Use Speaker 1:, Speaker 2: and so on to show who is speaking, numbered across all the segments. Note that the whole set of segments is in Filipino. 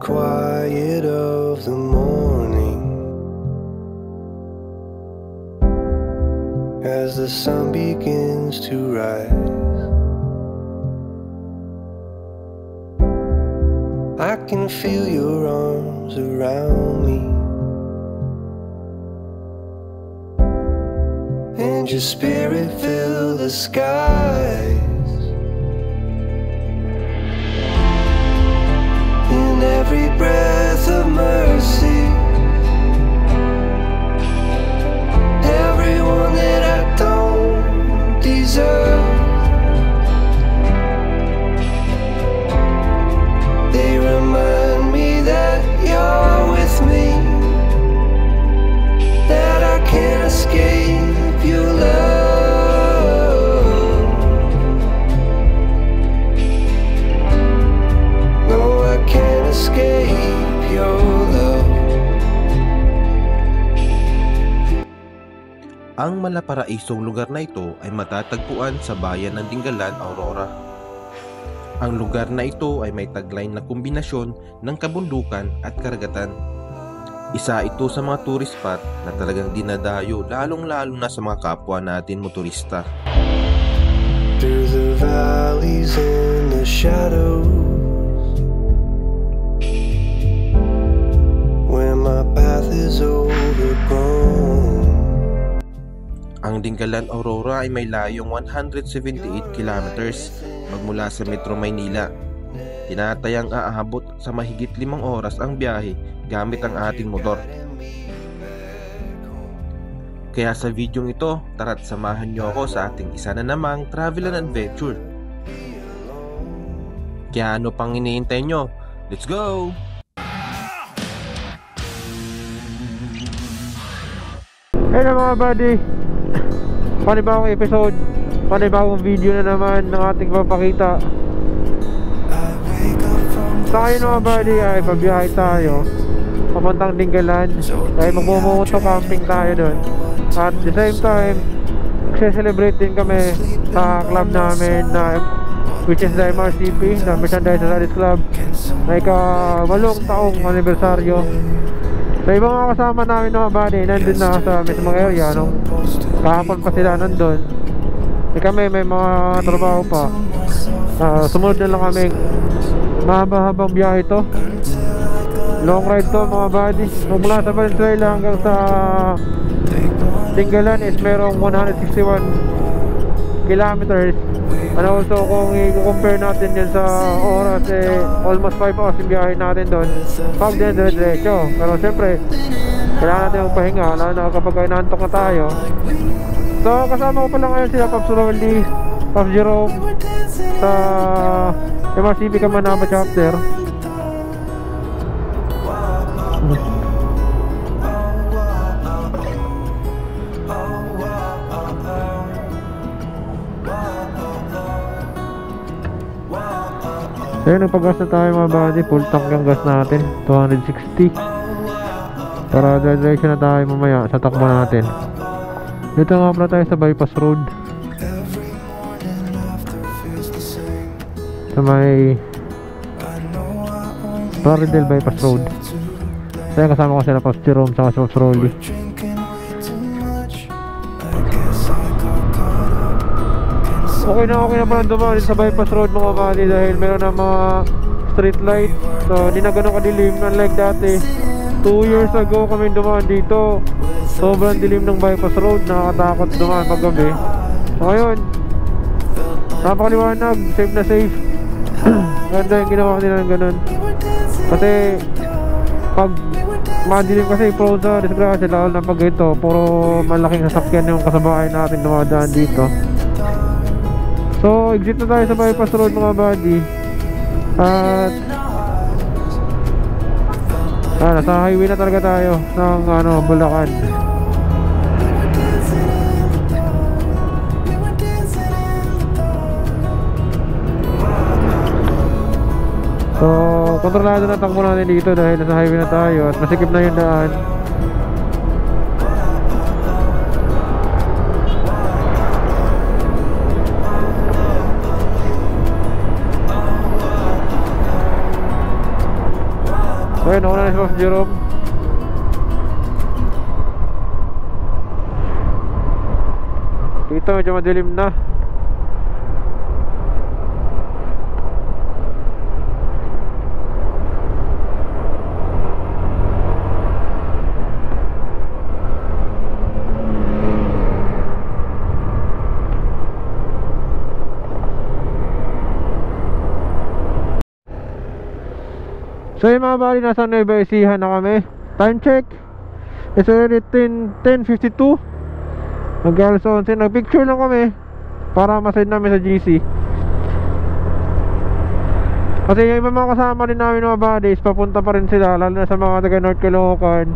Speaker 1: quiet of the morning, as the sun begins to rise. I can feel your arms around me, and your spirit fill the skies. In every breath of mercy, everyone that I don't deserve, they remind me that you're with me, that I can't escape your love. No, I can't escape your love.
Speaker 2: Ang malaparaisong lugar na ito ay matatagpuan sa bayan ng Dingalan, Aurora. Ang lugar na ito ay may tagline na kombinasyon ng kabundukan at karagatan. Isa ito sa mga tourist spot na talagang dinadayo, lalong-lalo na sa mga kapwa natin motorista.
Speaker 1: Through the valleys and the shadows, where my path is overgrown.
Speaker 2: Ang Dingalan, Aurora ay may layong 178 kilometers magmula sa Metro Maynila. Tinatayang aabot sa mahigit 5 oras ang biyahe gamit ang ating motor. Kaya sa videong ito, tara't samahan nyo ako sa ating isa na namang travel and adventure. Kaya ano pang iniintay nyo? Let's go!
Speaker 3: Hey na mga buddy, panibagong episode, panibagong video na naman ng ating papakita. So ngayon mga buddy ay pabiyahe tayo papuntang Dingalan, ay magmumoto camping tayo doon. At the same time, magse-celebrate din kami sa club namin na which is the MRCP, the Merchandise Rallies Club, na ika-8 taong anibersaryo. Sa ibang mga kasama namin mga buddy, nandun na sa mismong area nung kahapon pa sila nandun. Kami may mga trabaho pa. Sumunod na lang kami. Mahaba-habang biyahe to, long ride to mga buddy. Mula sa Valenzuela hanggang sa Dingalan is merong 161 kilometers. And also kung i-compare natin yan sa oras, almost 5 hours yung biyahe natin doon pag dire-diretso. Pero siyempre kailangan natin magpahinga, lalo na kapag inaantok na tayo. So kasama ko pala ngayon sila Pops Rolly, Pops Jerome sa MRCP Kamanaba chapter. Ayun, nagpagas na tayo mga buddy. Full tank yung gas natin, 260. Para diretso na tayo mamaya sa takbo natin. Dito nga pala tayo sa bypass road, sa may Plaridel bypass road. Kaya kasama ko sila Pops Jerome sa Pops Rolly. Okay na pala dumaan sa bypass road mga buddy, dahil meron na mga street light. So hindi na ganun kadilim unlike dati. 2 years ago kami dumaan dito, sobrang dilim ng bypass road, nakakatakot dumaan pag gabi. So ngayon napakaliwanag, safe na safe. Ganda yung ginawa nila ng ganun. Kasi pag madilim kasi pro sa disgrasya, lalo na pag ito puro malaking sasakyan yung kasabahay natin dumadaan dito. So exit na tayo sa bypass road mga buddy. At nasa highway na talaga tayo ng Bulacan. So kontrolado na takbo natin dito dahil nasa highway na tayo at masikip na yung daan. Ayun, nauna na si Boss Jerome. Dito medyo madilim na. So yung mga bali, nasa Nueva Ecija na kami. Time check, it's already 10:52. Mag-alas 11. Nag-picture lang kami para masend namin sa GC. Kasi yung iba mga kasama rin namin mga buddies, papunta pa rin sila, lalo na sa mga taga North Caloocan.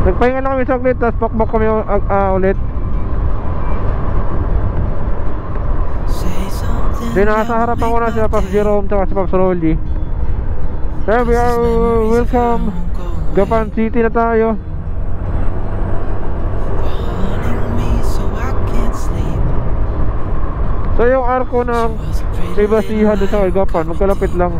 Speaker 3: Nagpahinga lang kami saglit, tapos pakbak kami ulit. Then nasa harapan ko na si Pops Jerome at si Pops Rolly. So we are welcome. Gapan City na tayo. So yung arko ng Nueva Ecija doon sa Gapan, magkalapit lang.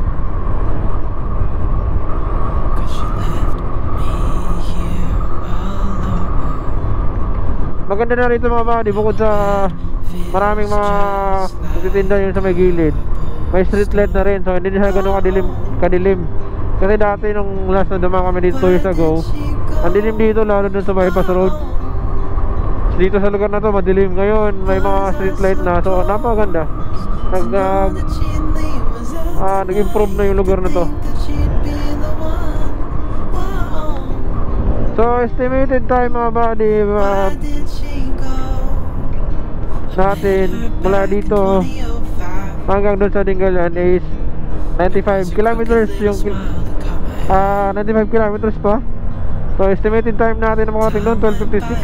Speaker 3: Maganda na rito mga buddy, bukod sa maraming mga nagtitinda yun sa may gilid, may street light na rin, so hindi siya ganun kadilim. Kasi dati nung last na dumaan kami dito 2 years ago, ang dilim dito lalo dun sa bypass road. Dito sa lugar na to madilim. Ngayon may mga street light na, so napakaganda. Nag-improve na yung lugar na to. So estimated time mga buddy natin mula dito hanggang doon sa Dingalan is 95 kilometers yung 95 kilometers pa. So estimated time natin na makarating doon 12:56.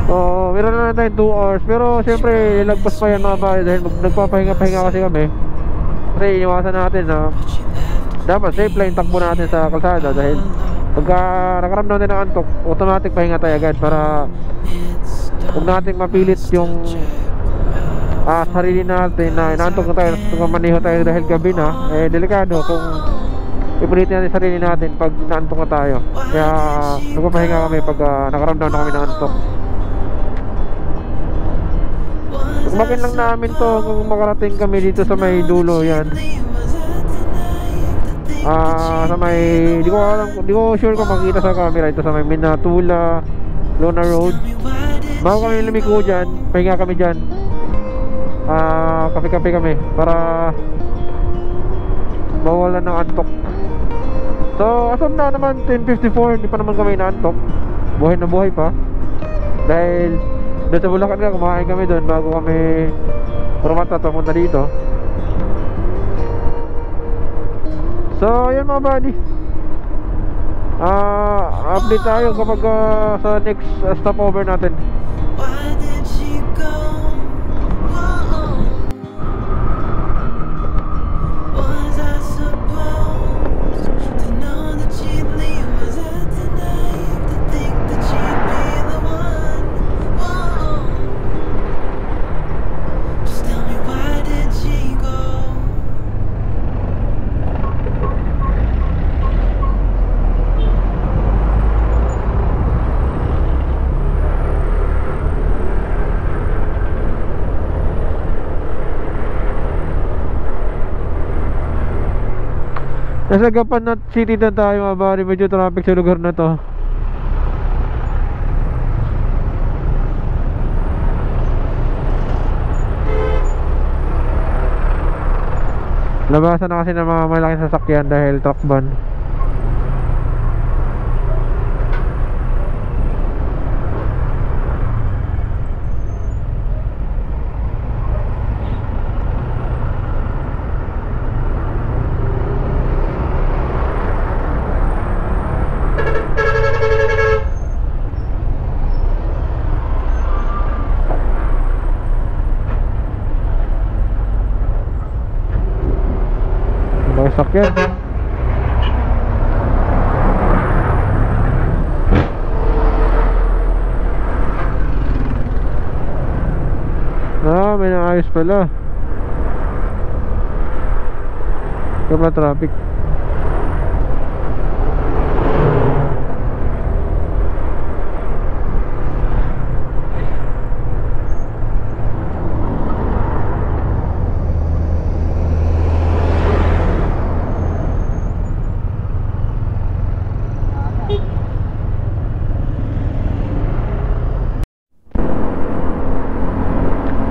Speaker 3: So meron na tayo 2 hours, pero siyempre lagpas pa yan mga buddy dahil nagpapahinga kasi kami. Kasi iwasan natin na dapat safe lang takbo natin sa kalsada, dahil pagka nakaramdam natin ng antok, automatic pahinga tayo agad para huwag nating mapilit yung sarili natin na inaantok na tayo, maneho tayo dahil gabi na. Delikado kung ipulitin natin sarili natin pag naantok na tayo. Kaya nagpapahinga kami pag nakaramdam na kami ng antok. Tumakin lang namin to kung makarating kami dito sa may dulo yan. Sa may, di ko sure kung makikita sa camera, ito sa may Minatula Luna Road. Bago kami lumiko dyan, pahinga kami dyan, kape-kape kami para mawalan ng antok. So as of now naman 10:54, hindi pa naman kami naantok. Buhay na buhay pa. Dahil doon sa Bulacan nga, kumain kami doon bago kami rumata papunta dito. So yun mga buddy, update tayo kapag sa next stopover natin. Nasa Gapan na City na tayo mga buddy, medyo traffic sa lugar na to. Labasan na kasi ng mga malaking sasakyan dahil truck ban. Sakyan. May naayos pala. Kaya traffic.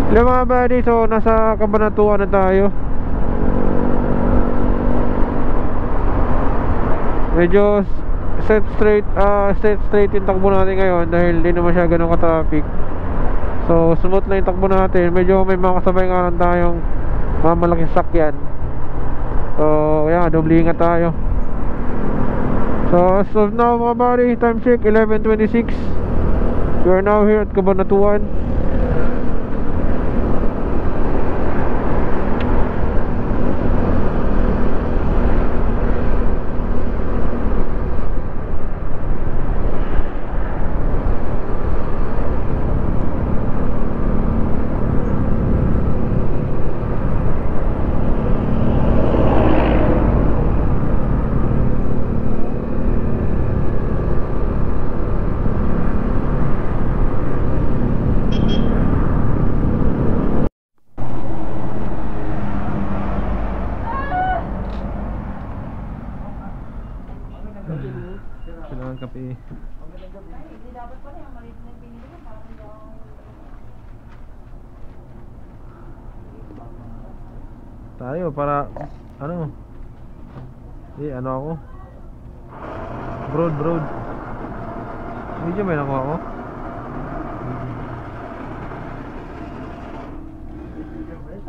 Speaker 3: Hello mga buddy, so nasa Cabanatuan na tayo. Medyo set straight yung takbo natin ngayon dahil hindi naman siya ganun ka-traffic. So smooth na yung takbo natin. Medyo may mga kasabay nga lang tayong malaking sakyan. So yeah, doble ingat tayo. So as of now mga buddy, time check 11:26. We are now here at Cabanatuan. Kailangan kape. Tayo para ano? Ano ako? Broad. Medyo may nakuha ako.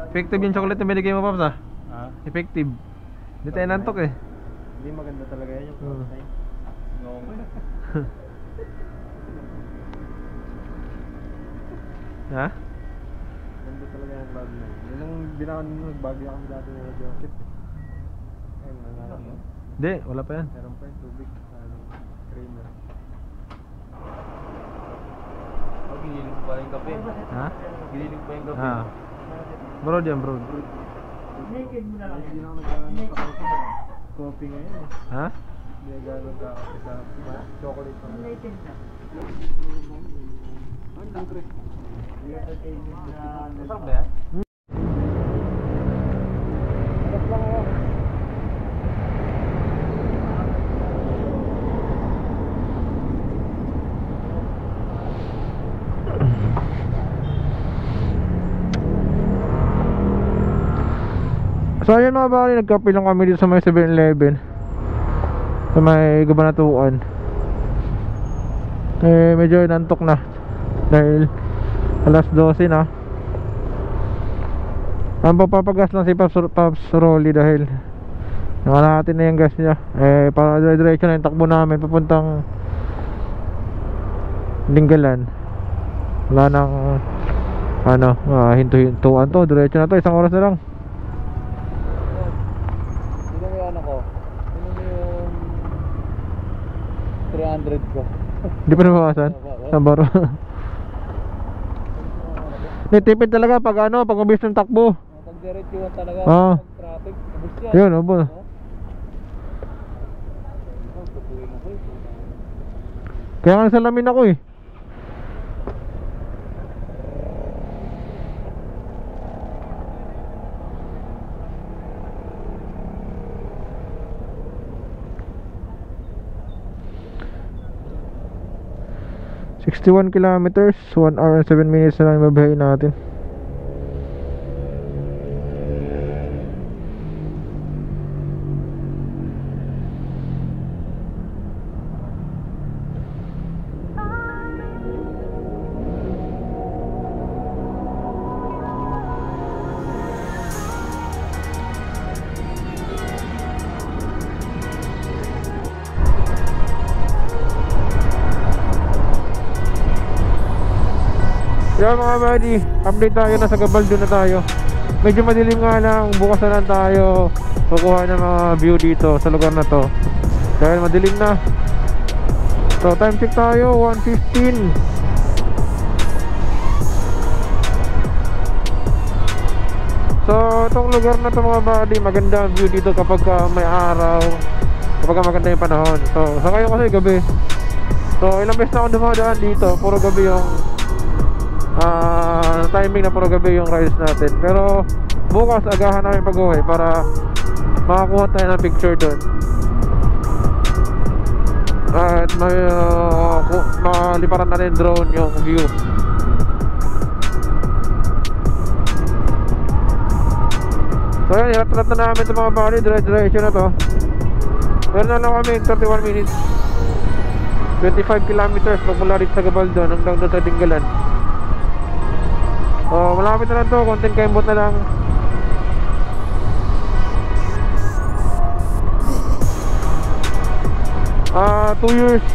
Speaker 3: Effective yung chocolate na binigay mo, Paps, ah? Effective. Hindi tayo nantok eh.
Speaker 4: Hindi maganda talaga yan yung prototype.
Speaker 3: Ha?
Speaker 4: Ganda talaga yung cloud na. Yun ang binawan nyo, nagbagyo kami dati ng rocket. Ayun, nangalan mo.
Speaker 3: Hindi, wala pa yan.
Speaker 4: Meron pa yung tubig. Creamer. Giniling pa yung kape.
Speaker 3: Ha?
Speaker 4: Giniling pa yung kape.
Speaker 3: Ah. Broad yan, broad.
Speaker 4: Naked mo na lang. Hindi na ako nagkaroon sa coffee ngayon eh.
Speaker 3: Ha?
Speaker 4: Hindi na gano'n ka-kape sa chocolate pa. Enlightened na. Ang pre. Masarap ba yan? Masarap lang ako.
Speaker 3: So ayun mga bali, nagkape lang kami dito sa may 7-Eleven sa may Cabanatuan. Medyo nantok na dahil alas 12 na. Ang papapagas lang si Paps Rolly dahil natin na yung gas niya. Para diretso na yung takbo namin papuntang Dinggalan. Wala nang hinto-hintuan to, diretso na to, isang oras na lang.
Speaker 4: Ko. Ano mo yung 300 ko?
Speaker 3: Hindi pa nabawasan? Sabaro. Nitipid talaga pag pag mabilis ng takbo.
Speaker 4: Pag diretsuhan talaga,
Speaker 3: pag
Speaker 4: traffic, abos yan.
Speaker 3: Yun, opo. Kaya nga nasalamin ako eh. ...61 kilometers, 1 hour and 7 minutes na lang yung babiyahin natin. Yo mga buddy, update tayo, nasa Gabaldo na tayo. Medyo madilim nga lang, bukas na lang tayo kukuha ng mga view dito sa lugar na to dahil madilim na. So time check tayo, 1:15. So So, itong lugar na to mga buddy, maganda ang view dito kapag may araw, kapag maganda yung panahon. So, sa ngayon kasi gabi. So, ilang beses na akong dumadaan dito, puro gabi yung timing na puro gabi yung rides natin. Pero, bukas agahan namin pag-uwi para makakuha tayo ng picture doon. At maliparan natin drone yung view. So yan, irat-rat na namin ito mga buddy, dire-diretso na to. Meron na lang kami 31 minutes, 25 kilometers magmula rin sa Gabaldon hanggang doon sa Dingalan. So malapit na lang to, konting kaimbot na lang. Ah, 2 years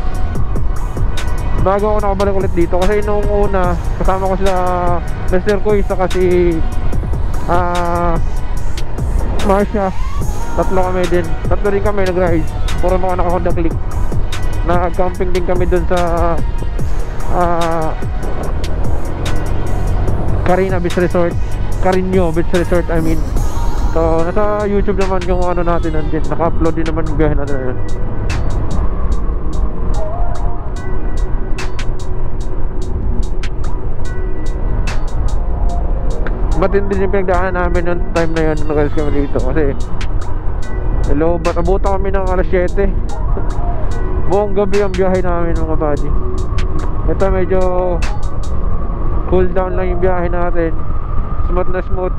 Speaker 3: bago ako nakabalik ulit dito. Kasi noong una, kasama ko sila Mr. Koy, saka si Marsha. Tatlo rin kami nag-ride. Puro mga naka-Honda Click. Nag-camping din kami dun sa Carino Beach Resort, I mean. So nasa YouTube naman yung ano natin nandun. Naka-upload din naman yung biyahe natin na yun. Matindi yung pinagdaanan namin yung time na yun nung guys kami dito. Kasi hello, ba't abutan kami ng alas 7. Buong gabi ang biyahe namin mga buddy. Ito medyo cool down lang yung biyahe natin. Smooth na smooth.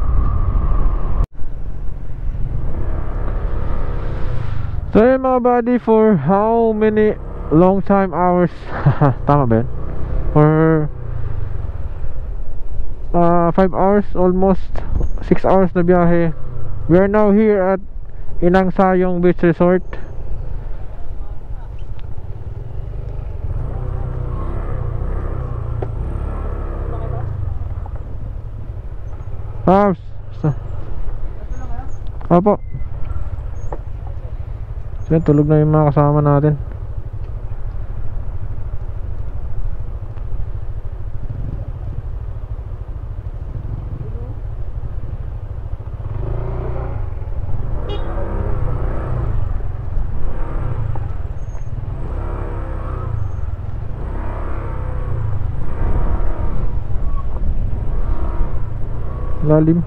Speaker 3: So yun mga buddy, for how many long time hours tama ba yun? For 5 hours, almost 6 hours na biyahe. We are now here at Inang Sayong Beach Resort. Opo. So tulog na yung mga kasama natin. Lalim.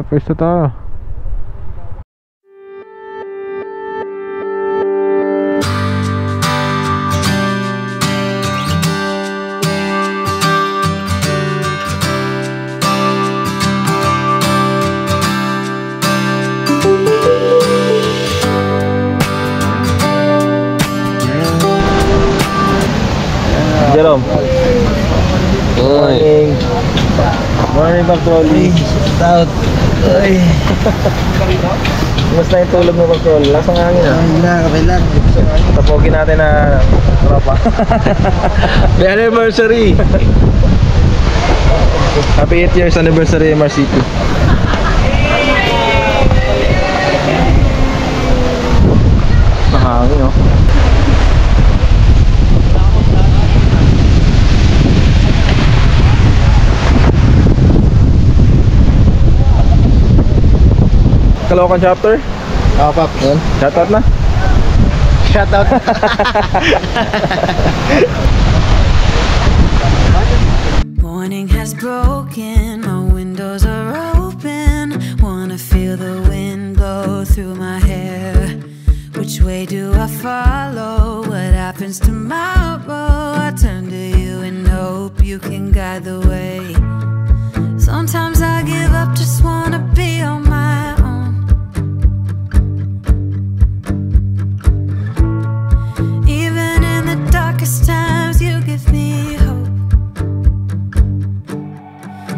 Speaker 3: Pwesto tayo.
Speaker 5: Jerome. Morning. Morning, Patrolly. Out. Ay. Kumusta yung tulog mo, Patrolly? Lasang hangin ah. Okay lang. Tapogin natin na tropa. The anniversary. Happy 8 years anniversary MRCP. Mahangin oh. Caloocan chapter?
Speaker 4: Oo, Pap.
Speaker 5: Shoutout na?
Speaker 4: Shoutout.
Speaker 6: Morning has broken, my windows are open. Wanna feel the wind blow through my hair. Which way do I follow? What happens tomorrow? I turn to you and hope you can guide the way. Sometimes I give up, just wanna be on my own. Even in the darkest times, you give me hope.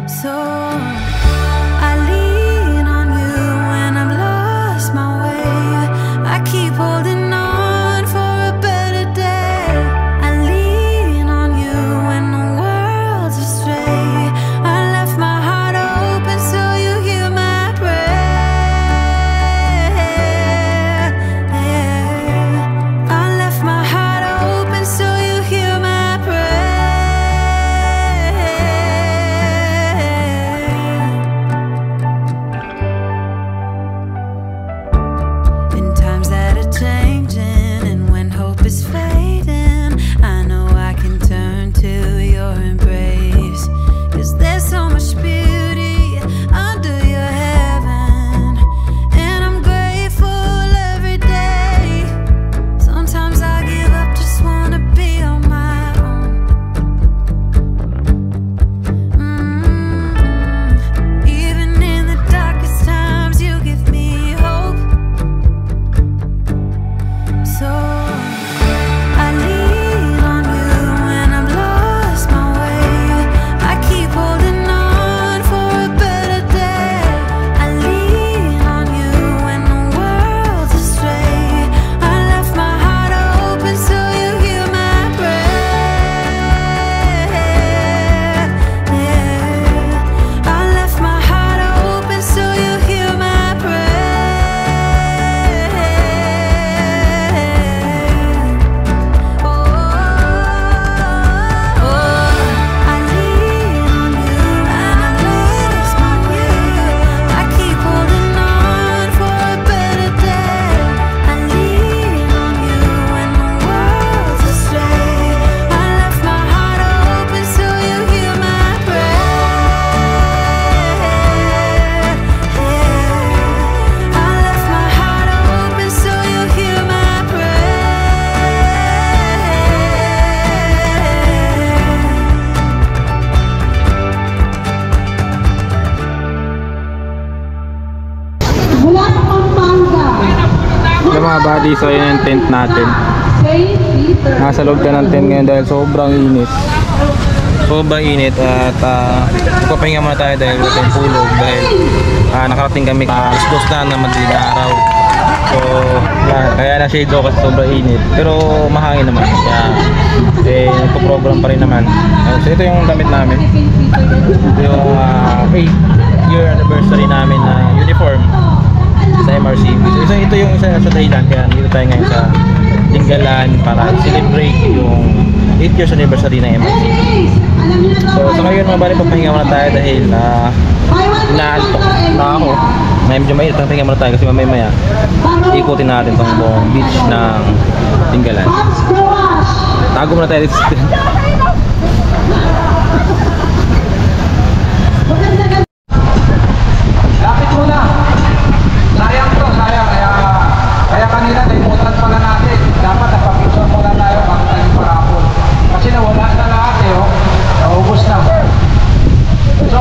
Speaker 6: So I lean on you when I'm lost my way. I keep holding on for a better day. I lean on you when the world's astray.
Speaker 5: Buddies, ayun yung tent natin. Nasa loob ka ng tent ngayon dahil sobrang init. Sobrang init at magpapahinga muna tayo dahil wala tayong tulog dahil nakarating kami alas 2 na madaling araw. So kaya na shade ako kasi sobrang init pero mahangin naman kaya nagpo-program pa rin naman. So ito yung damit namin, ito yung 8th-year anniversary namin na uniform sa MRC. So ito yung isa sa dahilan kaya dito tayo ngayon sa Dingalan para celebrate yung 8 years anniversary ng MRC. So sa ngayon mga bali, papahinga muna tayo dahil inaantok na ako. Ngayon medyo mainit, papahinga muna tayo kasi mamaya ikutin natin tong buong beach ng Dingalan. Tago muna tayo dito.
Speaker 7: Lapit muna. Sayang to, sayang. Kaya kanina naimutan pala natin. Dapat napapicture muna tayo bago tayo parapol. Kasi nawala na lahat naubos na. So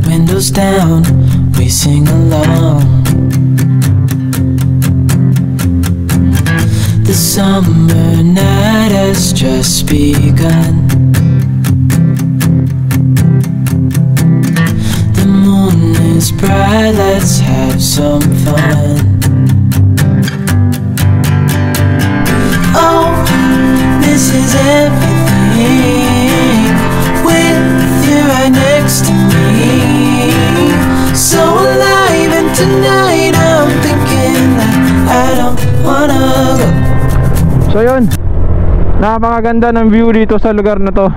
Speaker 7: windows down, we sing along. The summer night has just begun. The moon is bright, let's have some fun. Oh, this is everything with you right next to me. So alive, and tonight I'm thinking that I don't wanna go.
Speaker 3: So yun, napakaganda ng view dito sa lugar na to.